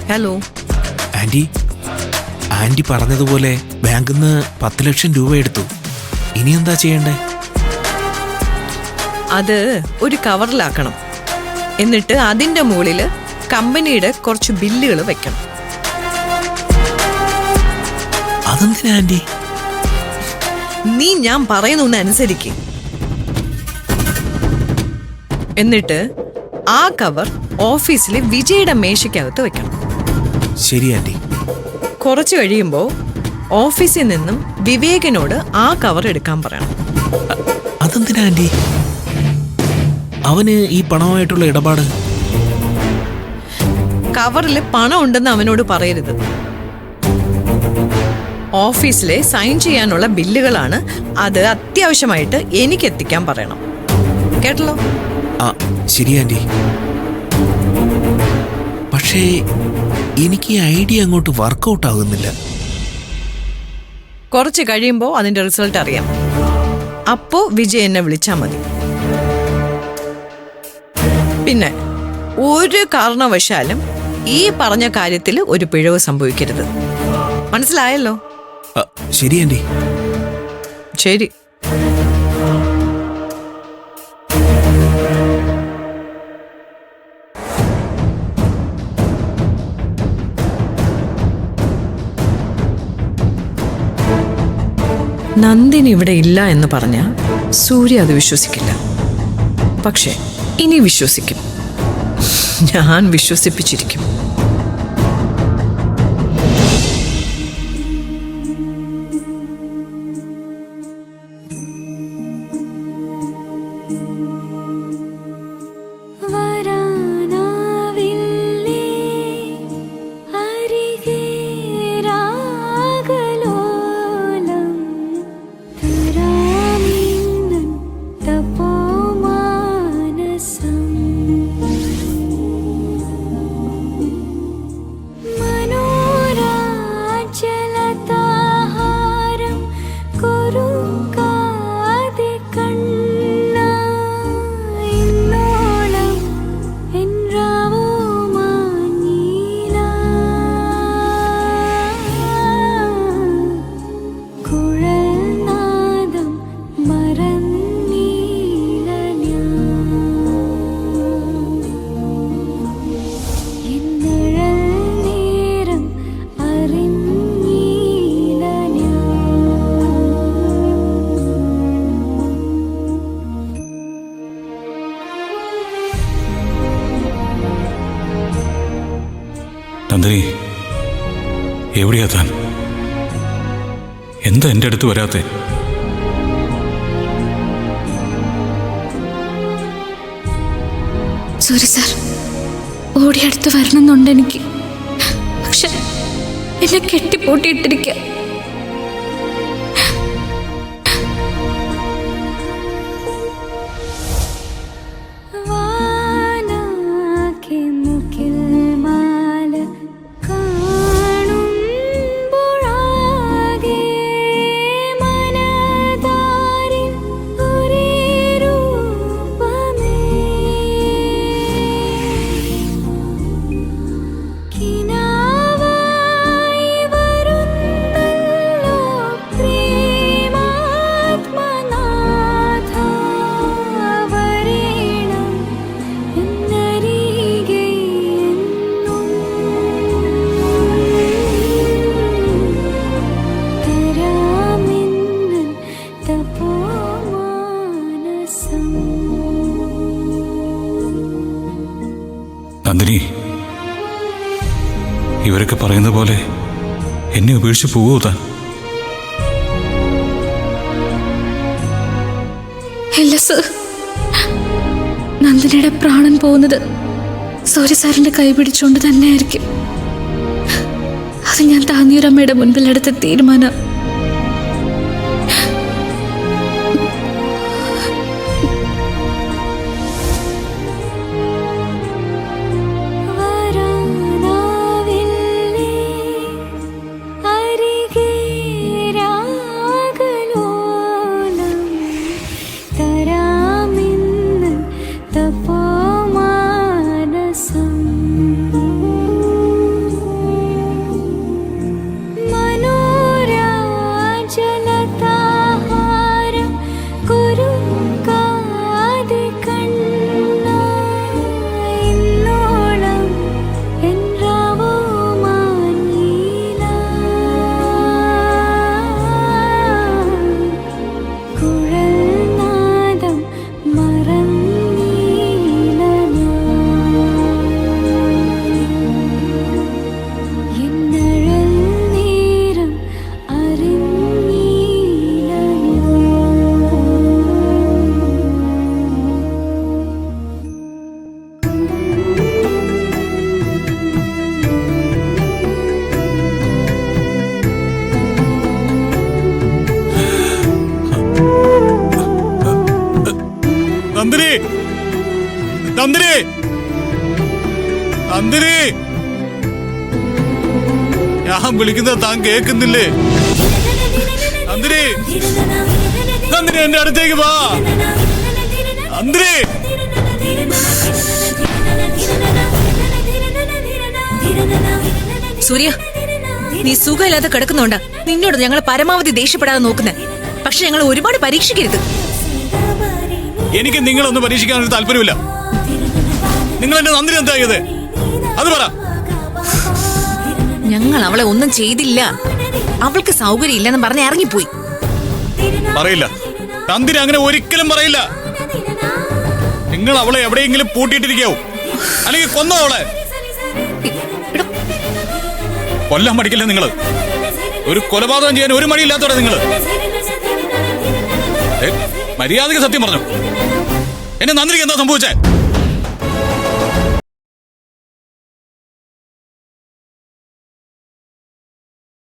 Hello aunty, anti പറഞ്ഞതുപോലെ ബാങ്കിൽ നിന്ന് 10 ലക്ഷം രൂപ എടുത്തു. ഇനി എന്താ ചെയ്യണ്ടേ? അത് ഒരു കവറിലാക്കണം. എന്നിട്ട് അതിന്റെ മുകളിൽ കമ്പനിയുടെ കുറച്ച് ബില്ലുകൾ വെക്കണം. അതെന്തിനാ ആന്റി? നീ ഞാൻ പറയുന്ന അനുസരിക്ക്. എന്നിട്ട് ആ കവർ ഓഫീസിലെ വിജയുടെ മേശയ്ക്കകത്ത് വെക്കണം. ശരി ആന്റി. കുറച്ചു കഴിയുമ്പോൾ ഓഫീസിൽ നിന്നും വിവേകിനോട് ആ കവർ എടുക്കാൻ പറയണം. അതെന്തിനാ ആന്റി? അവന് ഈ പണമായിട്ടുള്ള ഇടപാട്? കവറിൽ പണം ഉണ്ടെന്ന് അവനോട് പറയരുത്. ഓഫീസിലെ സൈൻ ചെയ്യാനുള്ള ബില്ലുകളാണ്. അത് അത്യാവശ്യമായിട്ട് എനിക്ക് എത്തിക്കാൻ പറയണം. കേട്ടല്ലോ? ആ ശരി ആന്റി. പക്ഷേ എനിക്ക് ഈ ഐഡിയ അങ്ങോട്ട് വർക്കൗട്ട് ആകുന്നില്ല. കുറച്ച് കഴിയുമ്പോൾ അതിന്റെ റിസൾട്ട് അറിയാം. അപ്പോ വിജയ് എന്നെ വിളിച്ചാൽ മതി. പിന്നെ ഒരു കാരണവശാലും ഈ പറഞ്ഞ കാര്യത്തിൽ ഒരു പിഴവ് സംഭവിക്കരുത്. മനസ്സിലായല്ലോ? ശരി ആന്റി. ശരി. നന്ദിനി ഇവിടെ ഇല്ല എന്ന് പറഞ്ഞാൽ സൂര്യ അത് വിശ്വസിക്കില്ല. പക്ഷേ ഇനി വിശ്വസിക്കും. ഞാൻ വിശ്വസിപ്പിച്ചിരിക്കും. നന്ദിനി, എവിടെയാ താൻ? എന്താ എൻ്റെ അടുത്ത് വരാത്തെ? സോറി സാർ, ഓടിയടുത്ത് വരണമെന്നുണ്ട് എനിക്ക്. പക്ഷെ എന്നെ കെട്ടിപ്പൂട്ടിയിട്ടിരിക്കുക. നന്ദിനി, ഇവരൊക്കെ പറയുന്ന പോലെ എന്നെ ഉപേക്ഷിച്ച് പോവോ താൻ? ഇല്ല സർ, നന്ദിനിയുടെ പ്രാണൻ പോകുന്നത് സൂര്യ സാറിന്റെ കൈ പിടിച്ചുകൊണ്ട് തന്നെയായിരിക്കും. അത് ഞാൻ താന്നിയൂരമ്മയുടെ മുൻപിൽ എടുത്ത തീരുമാനം. നന്ദിനി നന്ദിനി നന്ദിനി ഞാൻ വിളിക്കുന്നത് താൻ കേൾക്കുന്നില്ലേ? നന്ദിനി നന്ദിനി എന്റെ അടുത്തേക്ക് വാ. നന്ദിനി സൂര്യ, നീ സുഖമില്ലാതെ കിടക്കുന്നുണ്ടാ നിന്നോട് ഞങ്ങൾ പരമാവധി ദേഷ്യപ്പെടാതെ നോക്കുന്നേ. പക്ഷെ ഞങ്ങൾ ഒരുപാട് പരീക്ഷിക്കരുത്. എനിക്ക് നിങ്ങളൊന്നും പരീക്ഷിക്കാൻ താല്പര്യമില്ല. നിങ്ങൾ എന്റെ നന്ദിനി എന്തായത് അത് പറ. ഞങ്ങൾ അവളെ ഒന്നും ചെയ്തില്ല. അവൾക്ക് സൗകര്യം ഇല്ലെന്ന് പറഞ്ഞ് ഇറങ്ങിപ്പോയി. പറയില്ല, നന്ദിനി അങ്ങനെ ഒരിക്കലും പറയില്ല. നിങ്ങൾ അവളെ എവിടെയെങ്കിലും പൂട്ടിയിട്ടിരിക്കാവും, അല്ലെങ്കിൽ കൊന്നോ അവളെ. കൊല്ലാൻ പഠിക്കില്ല നിങ്ങള്. ഒരു കൊലപാതകം ചെയ്യാൻ ഒരു മടിയില്ലാത്തോടെ നിങ്ങള്. മര്യാദയ്ക്ക് സത്യം പറഞ്ഞു. എന്നെ നന്ദിനിക്ക് എന്താ സംഭവിച്ചേ?